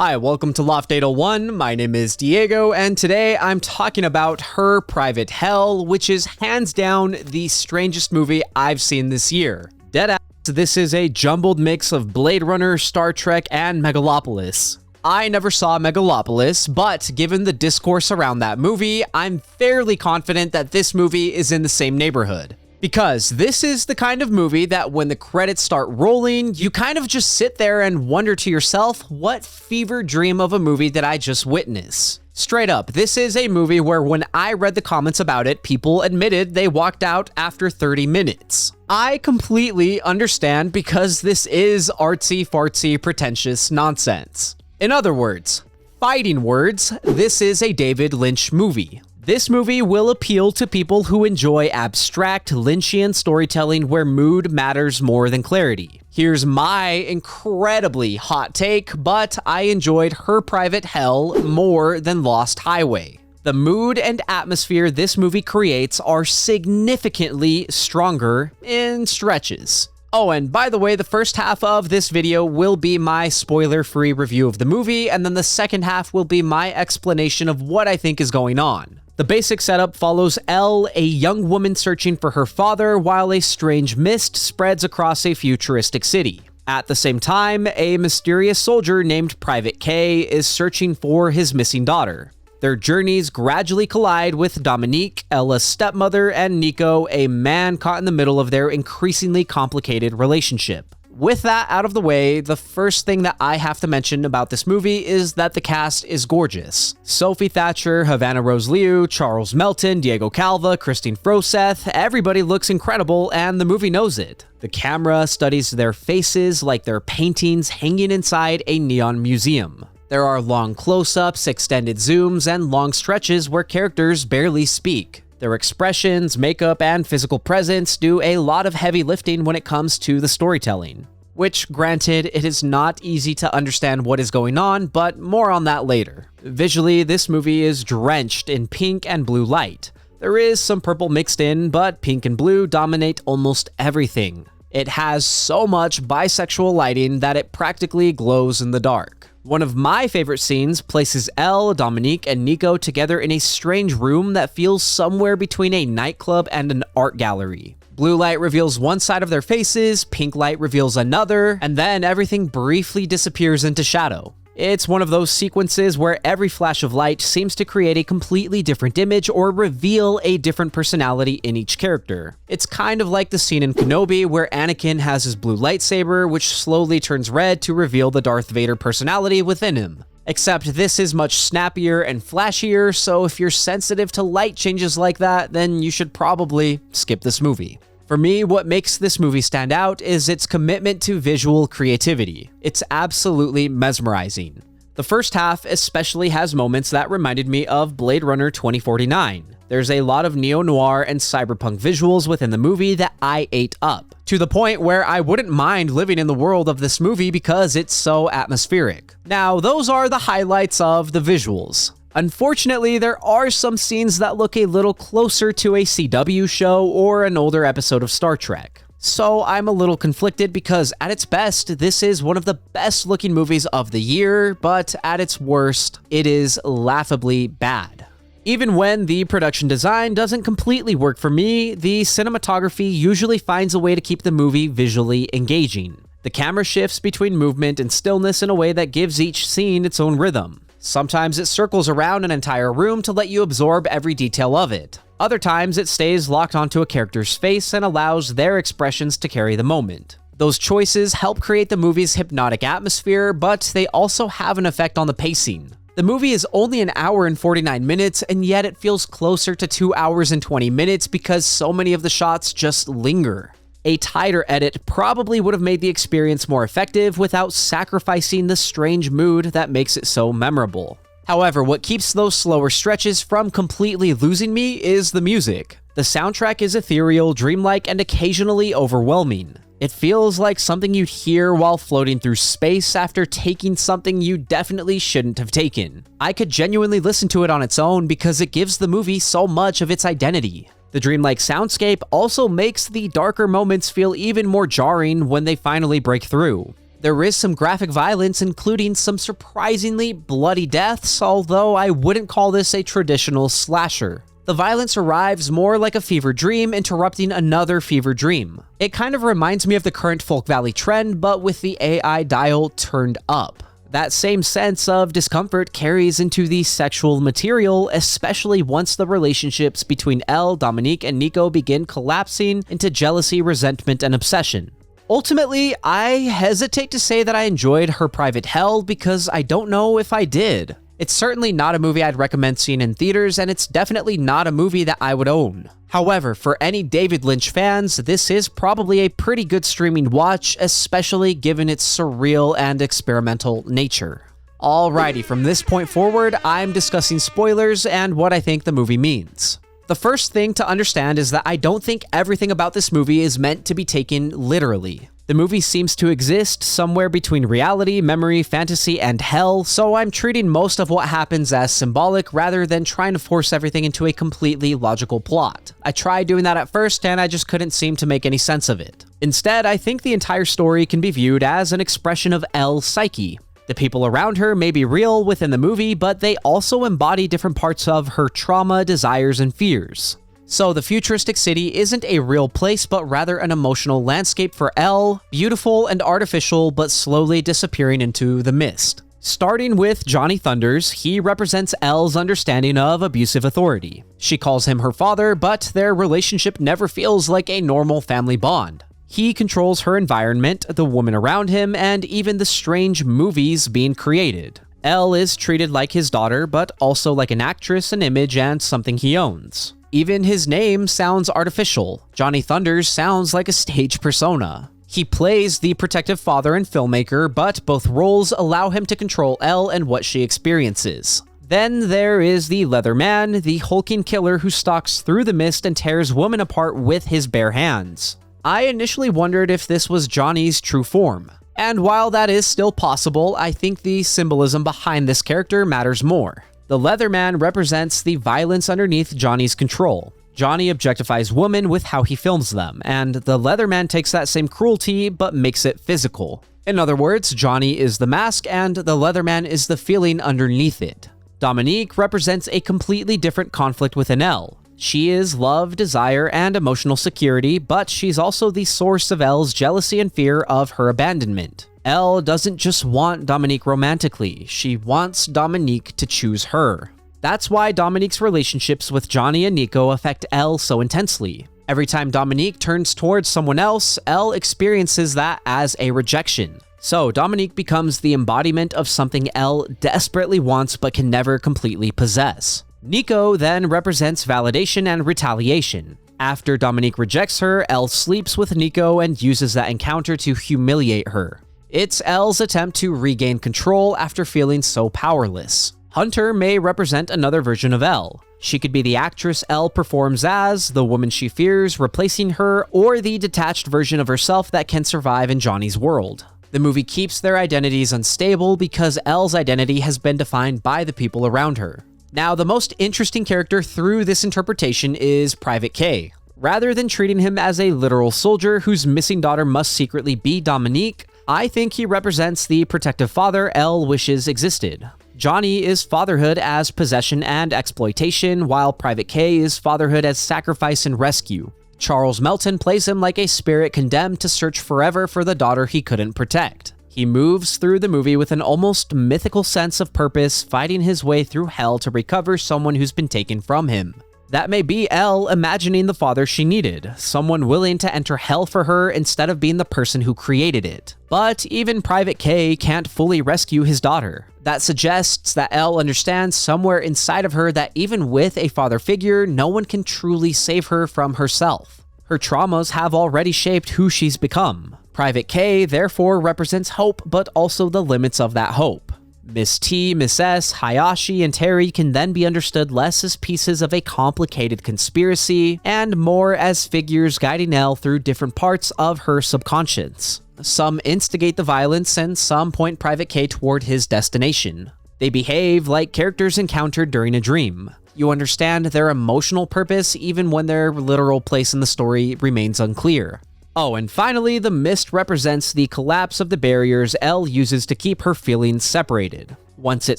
Hi, welcome to Loft 801. My name is Diego, and today I'm talking about Herprivatehell, which is hands down the strangest movie I've seen this year. Deadass, this is a jumbled mix of Blade Runner, Star Trek, and Megalopolis. I never saw Megalopolis, but given the discourse around that movie, I'm fairly confident that this movie is in the same neighborhood. Because this is the kind of movie that when the credits start rolling, you kind of just sit there and wonder to yourself, what fever dream of a movie did I just witness? Straight up, this is a movie where when I read the comments about it, people admitted they walked out after 30 minutes. I completely understand because this is artsy-fartsy, pretentious nonsense. In other words, fighting words, this is a David Lynch movie. This movie will appeal to people who enjoy abstract Lynchian storytelling where mood matters more than clarity. Here's my incredibly hot take, but I enjoyed Herprivatehell more than Lost Highway. The mood and atmosphere this movie creates are significantly stronger in stretches. Oh, and by the way, the first half of this video will be my spoiler-free review of the movie, and then the second half will be my explanation of what I think is going on. The basic setup follows Elle, a young woman searching for her father while a strange mist spreads across a futuristic city. At the same time, a mysterious soldier named Private K is searching for his missing daughter. Their journeys gradually collide with Dominique, Ella's stepmother, and Nico, a man caught in the middle of their increasingly complicated relationship. With that out of the way, the first thing that I have to mention about this movie is that the cast is gorgeous. Sophie Thatcher, Havana Rose Liu, Charles Melton, Diego Calva, Kristine Froseth, everybody looks incredible and the movie knows it. The camera studies their faces like they're paintings hanging inside a neon museum. There are long close-ups, extended zooms, and long stretches where characters barely speak. Their expressions, makeup, and physical presence do a lot of heavy lifting when it comes to the storytelling. Which, granted, it is not easy to understand what is going on, but more on that later. Visually, this movie is drenched in pink and blue light. There is some purple mixed in, but pink and blue dominate almost everything. It has so much bisexual lighting that it practically glows in the dark. One of my favorite scenes places Elle, Dominique, and Nico together in a strange room that feels somewhere between a nightclub and an art gallery. Blue light reveals one side of their faces, pink light reveals another, and then everything briefly disappears into shadow. It's one of those sequences where every flash of light seems to create a completely different image or reveal a different personality in each character. It's kind of like the scene in Kenobi where Anakin has his blue lightsaber, which slowly turns red to reveal the Darth Vader personality within him. Except this is much snappier and flashier, so if you're sensitive to light changes like that, then you should probably skip this movie. For me, what makes this movie stand out is its commitment to visual creativity. It's absolutely mesmerizing. The first half especially has moments that reminded me of Blade Runner 2049. There's a lot of neo-noir and cyberpunk visuals within the movie that I ate up, to the point where I wouldn't mind living in the world of this movie because it's so atmospheric. Now, those are the highlights of the visuals. Unfortunately, there are some scenes that look a little closer to a CW show or an older episode of Star Trek. So I'm a little conflicted because at its best, this is one of the best looking movies of the year, but at its worst, it is laughably bad. Even when the production design doesn't completely work for me, the cinematography usually finds a way to keep the movie visually engaging. The camera shifts between movement and stillness in a way that gives each scene its own rhythm. Sometimes it circles around an entire room to let you absorb every detail of it. Other times it stays locked onto a character's face and allows their expressions to carry the moment. Those choices help create the movie's hypnotic atmosphere, but they also have an effect on the pacing. The movie is only an hour and 49 minutes, and yet it feels closer to 2 hours and 20 minutes because so many of the shots just linger. A tighter edit probably would have made the experience more effective without sacrificing the strange mood that makes it so memorable. However, what keeps those slower stretches from completely losing me is the music. The soundtrack is ethereal, dreamlike, and occasionally overwhelming. It feels like something you'd hear while floating through space after taking something you definitely shouldn't have taken. I could genuinely listen to it on its own because it gives the movie so much of its identity. The dreamlike soundscape also makes the darker moments feel even more jarring when they finally break through. There is some graphic violence, including some surprisingly bloody deaths, although I wouldn't call this a traditional slasher. The violence arrives more like a fever dream interrupting another fever dream. It kind of reminds me of the current Folk Valley trend, but with the AI dial turned up. That same sense of discomfort carries into the sexual material, especially once the relationships between Elle, Dominique, and Nico begin collapsing into jealousy, resentment, and obsession. Ultimately, I hesitate to say that I enjoyed Herprivatehell because I don't know if I did. It's certainly not a movie I'd recommend seeing in theaters, and it's definitely not a movie that I would own. However, for any David Lynch fans, this is probably a pretty good streaming watch, especially given its surreal and experimental nature. Alrighty, from this point forward, I'm discussing spoilers and what I think the movie means. The first thing to understand is that I don't think everything about this movie is meant to be taken literally. The movie seems to exist somewhere between reality, memory, fantasy, and hell, so I'm treating most of what happens as symbolic rather than trying to force everything into a completely logical plot. I tried doing that at first and I just couldn't seem to make any sense of it. Instead, I think the entire story can be viewed as an expression of Elle's psyche. The people around her may be real within the movie, but they also embody different parts of her trauma, desires, and fears. So the futuristic city isn't a real place, but rather an emotional landscape for Elle, beautiful and artificial, but slowly disappearing into the mist. Starting with Johnny Thunders, he represents Elle's understanding of abusive authority. She calls him her father, but their relationship never feels like a normal family bond. He controls her environment, the woman around him, and even the strange movies being created. Elle is treated like his daughter, but also like an actress, an image, and something he owns. Even his name sounds artificial. Johnny Thunders sounds like a stage persona. He plays the protective father and filmmaker, but both roles allow him to control Elle and what she experiences. Then there is the Leather Man, the hulking killer who stalks through the mist and tears women apart with his bare hands. I initially wondered if this was Johnny's true form. And while that is still possible, I think the symbolism behind this character matters more. The Leatherman represents the violence underneath Johnny's control. Johnny objectifies women with how he films them, and the Leatherman takes that same cruelty but makes it physical. In other words, Johnny is the mask and the Leatherman is the feeling underneath it. Dominique represents a completely different conflict within Elle. She is love, desire, and emotional security, but she's also the source of Elle's jealousy and fear of her abandonment. Elle doesn't just want Dominique romantically, she wants Dominique to choose her. That's why Dominique's relationships with Johnny and Nico affect Elle so intensely. Every time Dominique turns towards someone else, Elle experiences that as a rejection. So Dominique becomes the embodiment of something Elle desperately wants but can never completely possess. Nico then represents validation and retaliation. After Dominique rejects her, Elle sleeps with Nico and uses that encounter to humiliate her. It's Elle's attempt to regain control after feeling so powerless. Hunter may represent another version of Elle. She could be the actress Elle performs as, the woman she fears, replacing her, or the detached version of herself that can survive in Johnny's world. The movie keeps their identities unstable because Elle's identity has been defined by the people around her. Now, the most interesting character through this interpretation is Private K. Rather than treating him as a literal soldier whose missing daughter must secretly be Dominique, I think he represents the protective father Elle wishes existed. Johnny is fatherhood as possession and exploitation, while Private K is fatherhood as sacrifice and rescue. Charles Melton plays him like a spirit condemned to search forever for the daughter he couldn't protect. He moves through the movie with an almost mythical sense of purpose, fighting his way through hell to recover someone who's been taken from him. That may be Elle imagining the father she needed, someone willing to enter hell for her instead of being the person who created it. But even Private K can't fully rescue his daughter. That suggests that Elle understands somewhere inside of her that even with a father figure, no one can truly save her from herself. Her traumas have already shaped who she's become. Private K therefore represents hope, but also the limits of that hope. Miss T, Miss S, Hayashi, and Terry can then be understood less as pieces of a complicated conspiracy, and more as figures guiding Elle through different parts of her subconscious. Some instigate the violence, and some point Private K toward his destination. They behave like characters encountered during a dream. You understand their emotional purpose even when their literal place in the story remains unclear. Oh, and finally, the mist represents the collapse of the barriers Elle uses to keep her feelings separated. Once it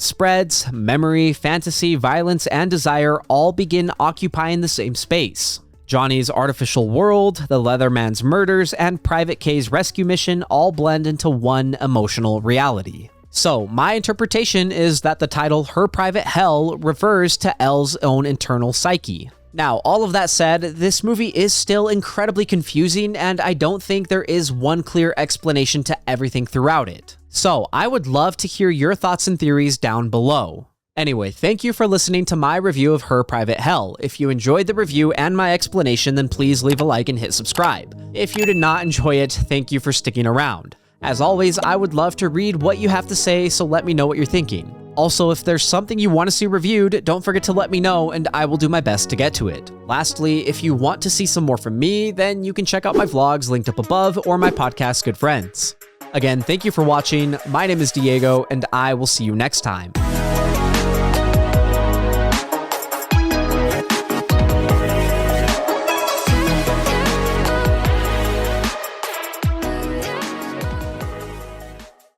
spreads, memory, fantasy, violence, and desire all begin occupying the same space. Johnny's artificial world, the Leatherman's murders, and Private K's rescue mission all blend into one emotional reality. So, my interpretation is that the title Her Private Hell refers to Elle's own internal psyche. Now, all of that said, this movie is still incredibly confusing, and I don't think there is one clear explanation to everything throughout it. So, I would love to hear your thoughts and theories down below. Anyway, thank you for listening to my review of Her Private Hell. If you enjoyed the review and my explanation, then please leave a like and hit subscribe. If you did not enjoy it, thank you for sticking around. As always, I would love to read what you have to say, so let me know what you're thinking. Also, if there's something you want to see reviewed, don't forget to let me know and I will do my best to get to it. Lastly, if you want to see some more from me, then you can check out my vlogs linked up above or my podcast, Good Friends. Again, thank you for watching. My name is Diego, and I will see you next time.